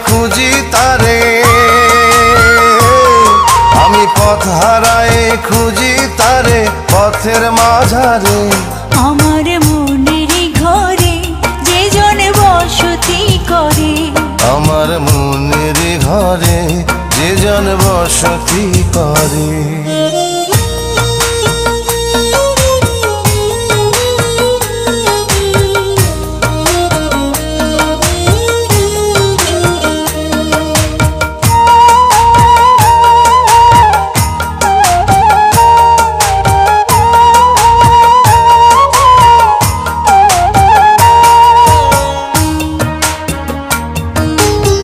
খুঁজি তারে, আমি পথ হারায়ে খুঁজি তারে পথের মাঝারে। আমার মনের ঘরে যে জন বসতি করে, আমার মনের ঘরে যে জন বসতি করে।